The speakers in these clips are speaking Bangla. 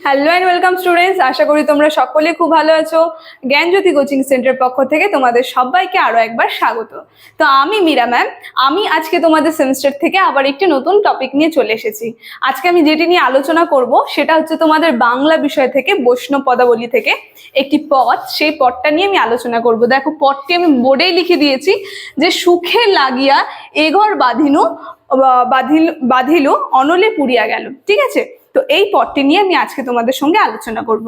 হ্যালো এন্ড ওয়েলকাম স্টুডেন্টস, আশা করি তোমরা সকলে খুব ভালো আছো। জ্ঞানজ্যোতি কোচিং সেন্টার পক্ষ থেকে তোমাদের সবাইকে আরো একবার স্বাগত। তো আমি মীরা ম্যাম, আমি আজকে তোমাদের সেমিস্টার থেকে আবার একটি নতুন টপিক নিয়ে চলে এসেছি। আজকে আমি যেটি নিয়ে আলোচনা করব সেটা হচ্ছে তোমাদের বাংলা বিষয় থেকে বৈষ্ণব পদাবলী থেকে একটি পদ, সেই পদটা নিয়ে আমি আলোচনা করব। দেখো, পদটি আমি বোর্ডেই লিখে দিয়েছি যে সুখে লাগিয়া এঘর বাঁধিল অনলে পুড়িয়া গেল। ঠিক আছে, তো এই পদটি নিয়ে আমি আজকে তোমাদের সঙ্গে আলোচনা করব।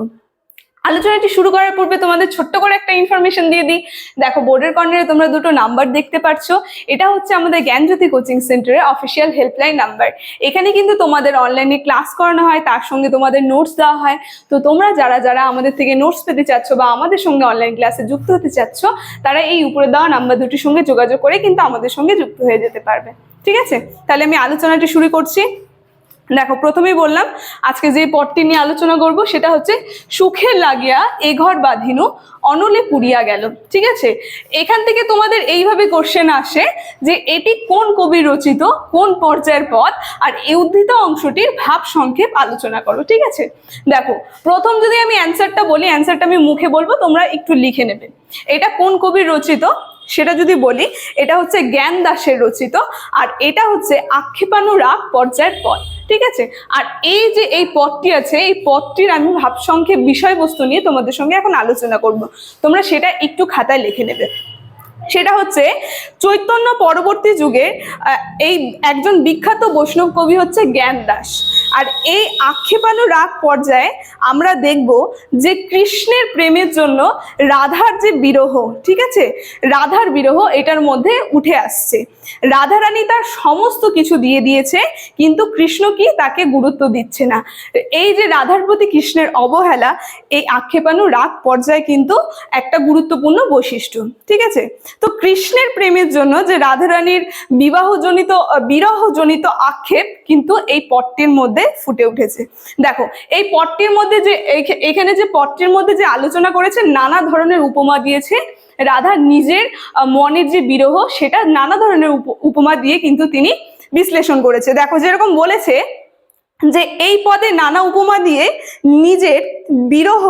আলোচনাটি শুরু করার পূর্বে তোমাদের ছোট্ট করে একটা ইনফরমেশন দিয়ে দিই। দেখো, বোর্ডের কর্নারে তোমরা দুটো নাম্বার দেখতে পাচ্ছ। এটা হচ্ছে আমাদের জ্ঞানজ্যোতি কোচিং সেন্টারের অফিসিয়াল হেল্পলাইন নাম্বার। এখানে কিন্তু তোমাদের অনলাইনে ক্লাস করানো হয়, তার সঙ্গে তোমাদের নোটস দেওয়া হয়। তো তোমরা যারা যারা আমাদের থেকে নোটস পেতে চাচ্ছ বা আমাদের সঙ্গে অনলাইন ক্লাসে যুক্ত হতে চাচ্ছ, তারা এই উপরে দেওয়া নাম্বার দুটির সঙ্গে যোগাযোগ করে কিন্তু আমাদের সঙ্গে যুক্ত হয়ে যেতে পারবে। ঠিক আছে, তাহলে আমি আলোচনাটি শুরু করছি। দেখো, প্রথমেই বললাম আজকে যে পদটি নিয়ে আলোচনা করব সেটা হচ্ছে সুখে লাগিয়া এঘর বাঁধিনু অনলে পুড়িয়া গেল। ঠিক আছে, এখান থেকে তোমাদের এইভাবে কোশ্চেন আসে যে এটি কোন কবি রচিত, কোন পর্যায়ের পদ, আর এই উদ্ধৃত অংশটির ভাব সংক্ষেপ আলোচনা করো। ঠিক আছে, দেখো প্রথম যদি আমি অ্যান্সারটা বলি, অ্যান্সারটা আমি মুখে বলবো, তোমরা একটু লিখে নেবে। এটা কোন কবির রচিত সেটা যদি বলি, এটা হচ্ছে জ্ঞান দাসের রচিত, আর এটা হচ্ছে আক্ষেপানুরাগ পর্যায়ের পদ। ঠিক আছে, আর এই যে এই পদটি আছে, এই পদটির আমি ভাব সংক্ষেপ বিষয়বস্তু নিয়ে তোমাদের সঙ্গে এখন আলোচনা করব। তোমরা সেটা একটু খাতায় লিখে নেবে। সেটা হচ্ছে চৈতন্য পরবর্তী যুগে এই একজন বিখ্যাত বৈষ্ণব কবি হচ্ছে জ্ঞান দাস। আর এই আক্ষেপানুরাগ পর্যায়ে আমরা দেখব যে কৃষ্ণের প্রেমের জন্য রাধার যে বিরহ, ঠিক আছে, রাধার বিরহ এটার মধ্যে উঠে আসছে। রাধারানী তার সমস্ত কিছু দিয়ে দিয়েছে, কিন্তু কৃষ্ণ কি তাকে গুরুত্ব দিচ্ছে না। এই যে রাধার প্রতি কৃষ্ণের অবহেলা, এই আক্ষেপানুরাগ পর্যায়ে কিন্তু একটা গুরুত্বপূর্ণ বৈশিষ্ট্য। ঠিক আছে, তো কৃষ্ণের প্রেমের জন্য যে রাধারানীর বিরহজনিত আক্ষেপ কিন্তু এই পদটির মধ্যে ফুটে উঠেছে। দেখো, এই পদটির মধ্যে যে এখানে যে পদটির মধ্যে যে আলোচনা করেছে, নানা ধরনের উপমা দিয়েছে। রাধার নিজের মনের যে বিরহ, সেটা নানা ধরনের উপমা দিয়ে কিন্তু তিনি বিশ্লেষণ করেছে। দেখো, যেরকম বলেছে যে এই পদে নানা উপমা দিয়ে নিজের বিরহ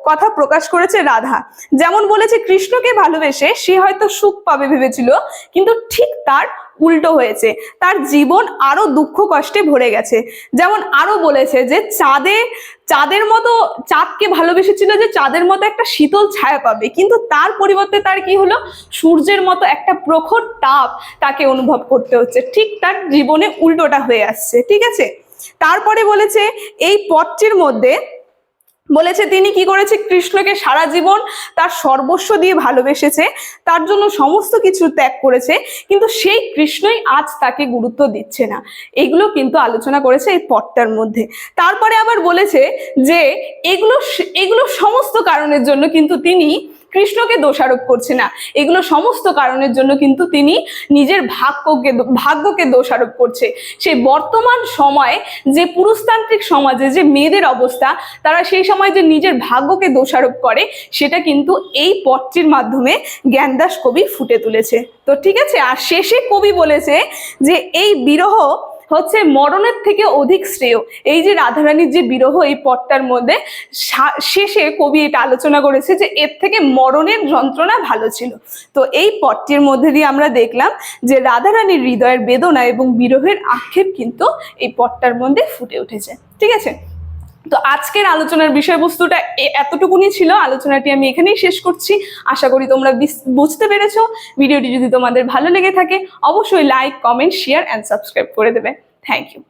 কথা প্রকাশ করেছে রাধা। যেমন বলেছে, কৃষ্ণকে ভালোবেসে সে হয়তো সুখ পাবে ভেবেছিল, কিন্তু ঠিক তার উল্টো হয়েছে, তার জীবন আরো দুঃখ কষ্টে ভরে গেছে। যেমন আরো বলেছে যে চাঁদের মতো, চাঁদকে ভালোবেসেছিল যে চাঁদের মতো একটা শীতল ছায়া পাবে, কিন্তু তার পরিবর্তে তার কি হলো, সূর্যের মতো একটা প্রখর তাপ তাকে অনুভব করতে হচ্ছে। ঠিক তার জীবনে উল্টোটা হয়ে আসছে। ঠিক আছে, তারপরে বলেছে এই পদটির মধ্যে বলেছে তিনি কি করেছে, কৃষ্ণকে সারা জীবন তার সর্বস্ব দিয়ে ভালোবেসেছে, তার জন্য সমস্ত কিছু ত্যাগ করেছে, কিন্তু সেই কৃষ্ণই আজ তাকে গুরুত্ব দিচ্ছে না। এগুলো কিন্তু আলোচনা করেছে এই পদটার মধ্যে। তারপরে আবার বলেছে যে এগুলো সমস্ত কারণের জন্য কিন্তু তিনি কৃষ্ণকে দোষারোপ করছে না, এগুলো সমস্ত কারণের জন্য কিন্তু তিনি নিজের ভাগ্যকে দোষারোপ করছে। সেই বর্তমান সময়ে যে পুরুষতান্ত্রিক সমাজে যে মেয়েদের অবস্থা, তারা সেই সময় যে নিজের ভাগ্যকে দোষারোপ করে, সেটা কিন্তু এই পদটির মাধ্যমে জ্ঞানদাস কবি ফুটে তুলেছে। তো ঠিক আছে, আর শেষে কবি বলেছে যে এই বিরহ হচ্ছে মরণের থেকে অধিক শ্রেয়। এই যে রাধারানীর যে বিরহ, এই পদটার মধ্যে শেষে কবি এটা আলোচনা করেছে যে এর থেকে মরণের যন্ত্রণা ভালো ছিল। তো এই পদটির মধ্যে দিয়ে আমরা দেখলাম যে রাধারানীর হৃদয়ের বেদনা এবং বিরহের আক্ষেপ কিন্তু এই পদটার মধ্যে ফুটে উঠেছে। ঠিক আছে, তো আজকের আলোচনার বিষয়বস্তুটা এতটুকুনি ছিল। আলোচনাটি আমি এখানেই শেষ করছি। আশা করি তোমরা বুঝতে পেরেছো। ভিডিওটি যদি তোমাদের ভালো লেগে থাকে, অবশ্যই like, comment, share and subscribe করে দেবে। Thank you.